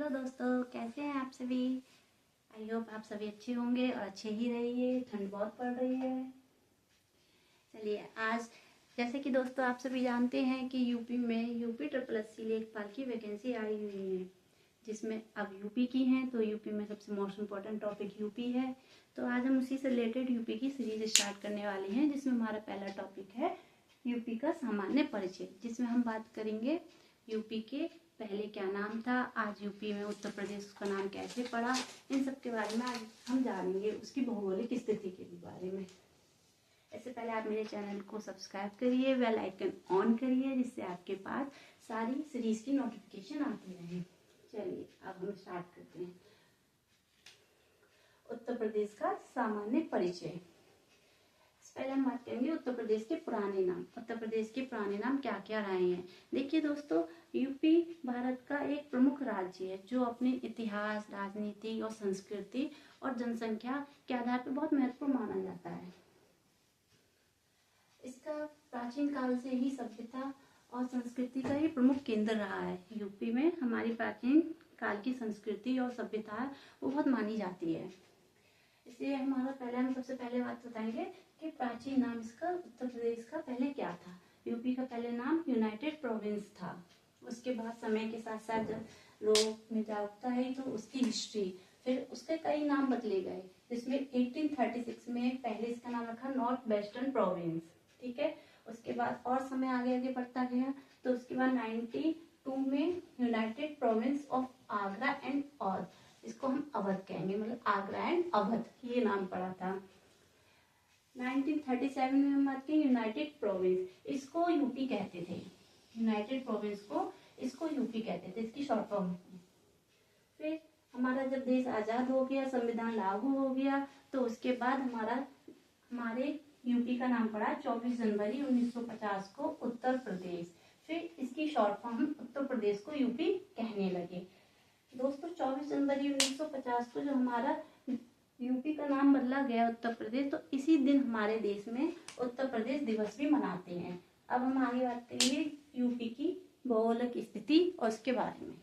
Hello दोस्तों, कैसे हैं आप सभी। आई होप आप सभी अच्छे होंगे और अच्छे ही रहिए। ठंड बहुत पड़ रही है। चलिए आज जैसे कि दोस्तों आप सभी जानते हैं कि यूपी में यूपी SSS लेखपाल की वैकेंसी आई हुई है, जिसमें अब यूपी की हैं। तो यूपी में सबसे मोस्ट इम्पोर्टेंट टॉपिक यूपी है। तो आज हम उसी से रिलेटेड यूपी की सीरीज स्टार्ट करने वाले हैं, जिसमें हमारा पहला टॉपिक है यूपी का सामान्य परिचय, जिसमें हम बात करेंगे यूपी के पहले क्या नाम था, आज यूपी में उत्तर प्रदेश का नाम कैसे पड़ा, इन सब के बारे में आज हम जानेंगे, उसकी भौगोलिक स्थिति के बारे में। इससे पहले आप मेरे चैनल को सब्सक्राइब करिए, बेल आइकन ऑन करिए, जिससे आपके पास सारी सीरीज की नोटिफिकेशन आती रहे। चलिए अब हम स्टार्ट करते हैं। उत्तर प्रदेश का सामान्य परिचय। पहले हम बात करेंगे उत्तर प्रदेश के पुराने नाम। उत्तर प्रदेश के पुराने नाम क्या क्या रहे हैं। देखिए दोस्तों, यूपी भारत का एक प्रमुख राज्य है, जो अपने इतिहास, राजनीति और संस्कृति और जनसंख्या के आधार पर बहुत महत्वपूर्ण माना जाता है। इसका प्राचीन काल से ही सभ्यता और संस्कृति का ही प्रमुख केंद्र रहा है। यूपी में हमारी प्राचीन काल की संस्कृति और सभ्यता वो बहुत मानी जाती है। इसलिए हम सबसे पहले बात बताएंगे कि प्राचीन नाम इसका उत्तर प्रदेश का पहले क्या था। यूपी का पहले नाम यूनाइटेड प्रोविंस था। उसके बाद समय के साथ साथ जब लोग में जागरूकता है तो उसकी हिस्ट्री, फिर उसके कई नाम बदले गए, जिसमें 1836 में पहले इसका नाम रखा नॉर्थ वेस्टर्न प्रोविंस। ठीक है, उसके बाद और समय आगे आगे बढ़ता गया, तो उसके बाद 92 में United Provinces of Agra and Oudh, इसको हम अवध कहेंगे, मतलब आगरा एंड अवध, ये नाम पड़ा था। 1937 में हम बात करें यूनाइटेड प्रोविंस, इसको यूपी कहते थे। यूनाइटेड प्रोविंस को इसको यूपी कहते थे, इसकी शॉर्ट फॉर्म। फिर हमारा जब देश आजाद हो गया, संविधान लागू हो गया, तो उसके बाद हमारे यूपी का नाम पड़ा 24 जनवरी 1950 को उत्तर प्रदेश। फिर इसकी शॉर्ट फॉर्म उत्तर प्रदेश को यूपी कहने लगे। दोस्तों 24 जनवरी 1950 को जो हमारा यूपी का नाम बदला गया उत्तर प्रदेश, तो इसी दिन हमारे देश में उत्तर प्रदेश दिवस भी मनाते हैं। अब हम आगे बात करेंगे यूपी की भौगोलिक स्थिति और उसके बारे में।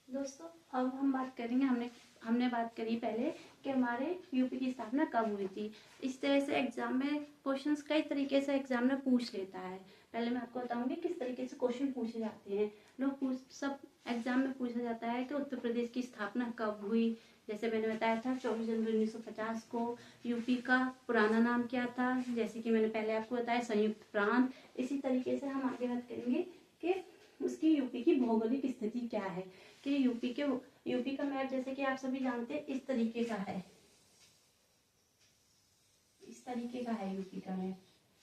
दोस्तों अब हम बात करेंगे, हमने बात करी पहले कि हमारे यूपी की स्थापना कब हुई थी। इस तरह से एग्जाम में क्वेश्चंस कई तरीके से एग्जाम में पूछ लेता है। पहले मैं आपको बताऊंगी किस तरीके से क्वेश्चन पूछे जाते हैं। सब एग्जाम में पूछा जाता है कि उत्तर प्रदेश की स्थापना कब हुई। जैसे मैंने बताया था 24 जनवरी 1950 को। यूपी का पुराना नाम क्या था, जैसे कि मैंने पहले आपको बताया संयुक्त प्रांत। इसी तरीके से हम आगे बात करेंगे कि उसकी यूपी की भौगोलिक स्थिति क्या है, कि यूपी का मैप जैसे कि आप सभी जानते हैं इस तरीके का है, इस तरीके का है यूपी का मैप।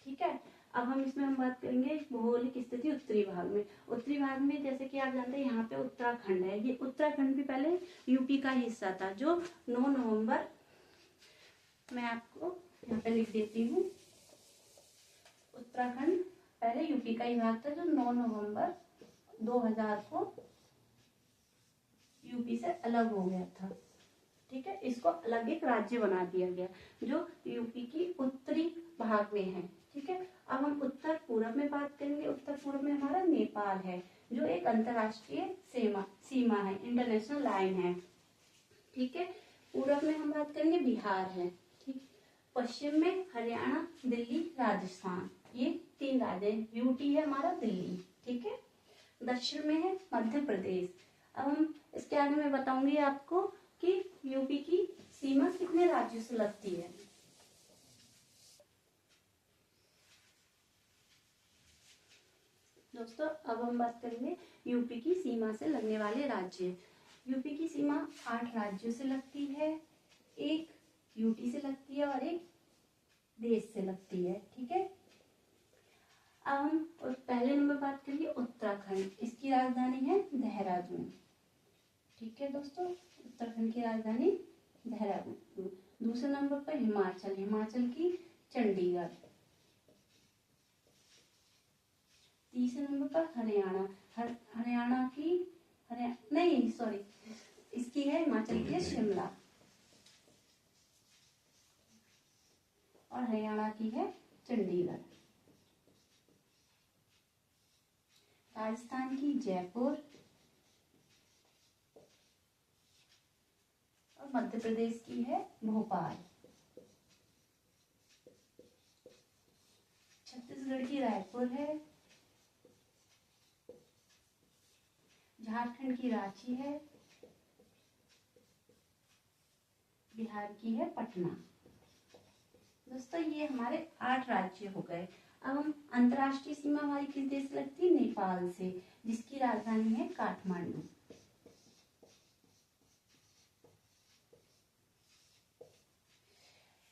ठीक है, अब हम बात करेंगे भौगोलिक स्थिति उत्तरी भाग में। उत्तरी भाग में जैसे कि आप जानते हैं यहाँ पे उत्तराखंड है। ये उत्तराखंड भी पहले यूपी का हिस्सा था, जो 9 नवंबर, मैं आपको यहाँ पे लिख देती हूँ, उत्तराखंड पहले यूपी का ही भाग था, जो 9 नवंबर 2000 को यूपी से अलग हो गया था। ठीक है, इसको अलग एक राज्य बना दिया गया, जो यूपी की उत्तरी भाग में है। ठीक है, अब हम उत्तर पूर्व में बात करेंगे। उत्तर पूर्व में हमारा नेपाल है, जो एक अंतरराष्ट्रीय सीमा है, इंटरनेशनल लाइन है। ठीक है, पूर्व में हम बात करेंगे बिहार है। ठीक, पश्चिम में हरियाणा, दिल्ली, राजस्थान, ये 3 राज्य हैं। यूटी है हमारा दिल्ली। ठीक है, दक्षिण में है मध्य प्रदेश। अब हम इसके आगे मैं बताऊंगी आपको कि यूपी की सीमा कितने राज्यों से लगती है। दोस्तों अब हम बात करेंगे यूपी की सीमा से लगने वाले राज्य। यूपी की सीमा 8 राज्यों से लगती है, एक यूटी से लगती है और एक देश से लगती है। ठीक है, अब हम पहले नंबर बात करेंगे उत्तराखंड। इसकी राजधानी है देहरादून। ठीक है दोस्तों, उत्तराखंड की राजधानी देहरादून। दूसरे नंबर पर हिमाचल, हिमाचल की चंडीगढ़। तीसरे नंबर पर हरियाणा, हरियाणा की नहीं सॉरी, इसकी है हिमाचल की शिमला, और हरियाणा की है चंडीगढ़। राजस्थान की जयपुर, और मध्य प्रदेश की है भोपाल। छत्तीसगढ़ की रायपुर है, झारखंड की रांची है, बिहार की है पटना। दोस्तों ये हमारे 8 राज्य हो गए। अब हम अंतर्राष्ट्रीय सीमा हमारी किस देश से लगती है? नेपाल से, जिसकी राजधानी है काठमांडू।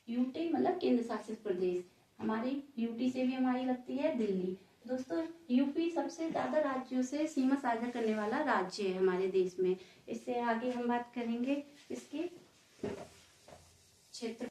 यूटी मतलब केंद्र शासित प्रदेश, हमारी यूटी से भी हमारी लगती है दिल्ली। दोस्तों यूपी सबसे ज्यादा राज्यों से सीमा साझा करने वाला राज्य है हमारे देश में। इससे आगे हम बात करेंगे इसके क्षेत्र।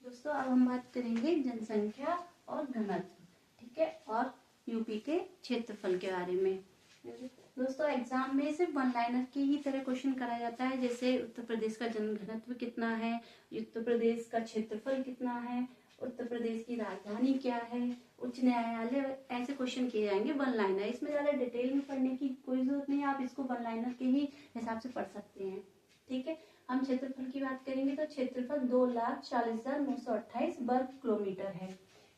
दोस्तों अब हम बात करेंगे जनसंख्या और घनत्व, ठीक है, और यूपी के क्षेत्रफल के बारे में। दोस्तों एग्जाम में सिर्फ वन लाइनर की ही तरह क्वेश्चन कराया जाता है, जैसे उत्तर प्रदेश का जनघनत्व कितना है, उत्तर प्रदेश का क्षेत्रफल कितना है, उत्तर प्रदेश की राजधानी क्या है, उच्च न्यायालय, ऐसे क्वेश्चन किए जाएंगे वन लाइनर। इसमें ज्यादा डिटेल में पढ़ने की कोई जरूरत नहीं है, आप इसको वन लाइनर के ही हिसाब से पढ़ सकते हैं, ठीक है। हम क्षेत्रफल की बात करेंगे तो क्षेत्रफल 2,40,928 वर्ग किलोमीटर है,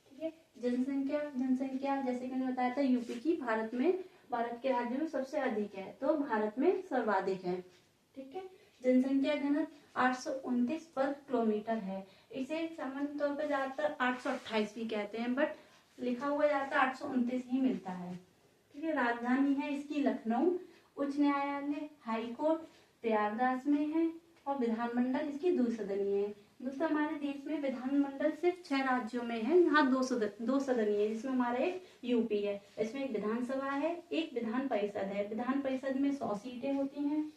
ठीक है। जनसंख्या जैसे मैंने बताया था यूपी की भारत के राज्यों में सबसे अधिक है, तो भारत में सर्वाधिक है, ठीक है। जनसंख्या घनत्व 829 वर्ग किलोमीटर है। इसे सामान्य तौर पर ज्यादातर 828 भी कहते हैं, बट लिखा हुआ ज्यादातर 829 ही मिलता है, ठीक है। राजधानी है इसकी लखनऊ, उच्च न्यायालय हाई कोर्ट प्रयागराज में है, और विधानमंडल इसकी 2 सदनीय है। दोस्तों हमारे देश में विधानमंडल सिर्फ 6 राज्यों में है, यहाँ 2 सदनीय है, जिसमें हमारा एक यूपी है। इसमें एक विधानसभा है, एक विधान परिषद है। विधान परिषद में 100 सीटें होती हैं,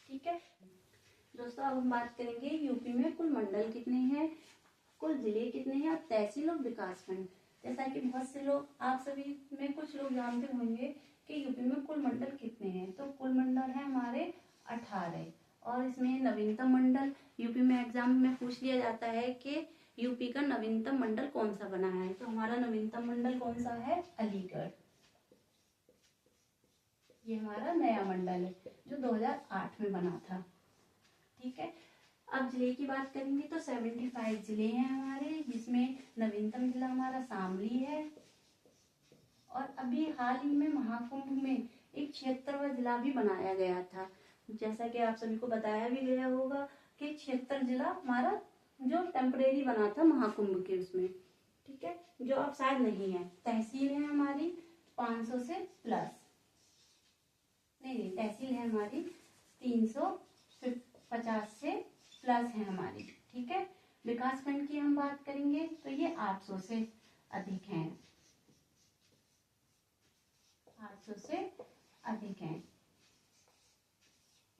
ठीक है। दोस्तों अब हम बात करेंगे यूपी में कुल मंडल कितने हैं, कुल जिले कितने हैं, और तहसील और विकास खंड। जैसा कि बहुत से लोग, आप सभी में कुछ लोग जानते होंगे कि यूपी में कुल मंडल कितने हैं। तो कुल मंडल है हमारे 18, और इसमें नवीनतम मंडल यूपी में एग्जाम में पूछ लिया जाता है कि यूपी का नवीनतम मंडल कौन सा बना है, तो हमारा नवीनतम मंडल कौन सा है? अलीगढ़। ये हमारा नया मंडल है जो 2008 में बना था, ठीक है। अब जिले की बात करेंगे तो 75 जिले हैं हमारे, जिसमें नवीनतम जिला हमारा शामली है, और अभी हाल ही में महाकुंभ में एक 76वां जिला भी बनाया गया था। जैसा कि आप सभी को बताया भी गया होगा कि 76 जिला हमारा जो टेम्परेरी बना था महाकुंभ के उसमें, ठीक है, जो अब शायद नहीं है। तहसील है हमारी 500 से प्लस, नहीं तहसील है हमारी 350 से प्लस है हमारी, ठीक है। विकास खंड की हम बात करेंगे तो ये 800 से अधिक हैं, 800 से अधिक हैं।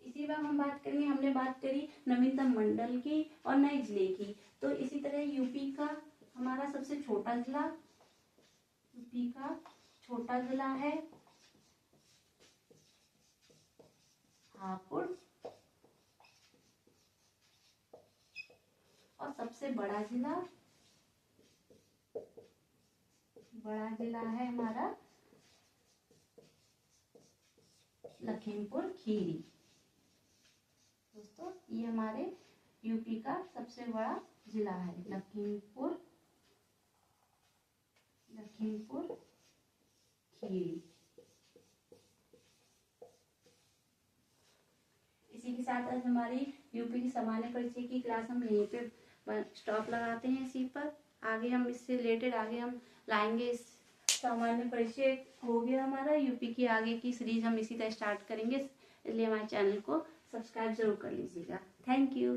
इसी बार हम बात करेंगे, हमने बात करी नवीनतम मंडल की और नए जिले की, तो इसी तरह यूपी का हमारा सबसे छोटा जिला, यूपी का छोटा जिला है हापुड़, और सबसे बड़ा जिला है हमारा लखीमपुर खीरी। दोस्तों ये हमारे यूपी का सबसे बड़ा जिला है लखीमपुर खीरी। इसी के साथ आज हमारी यूपी की सामान्य परिचय की क्लास हम यहीं पे स्टॉप लगाते हैं। इसी पर आगे हम इससे रिलेटेड आगे हम लाएंगे। इस सामान्य परिचय हो गया हमारा, यूपी की आगे की सीरीज हम इसी तरह स्टार्ट करेंगे, इसलिए हमारे चैनल को सब्सक्राइब जरूर कर लीजिएगा। Thank you.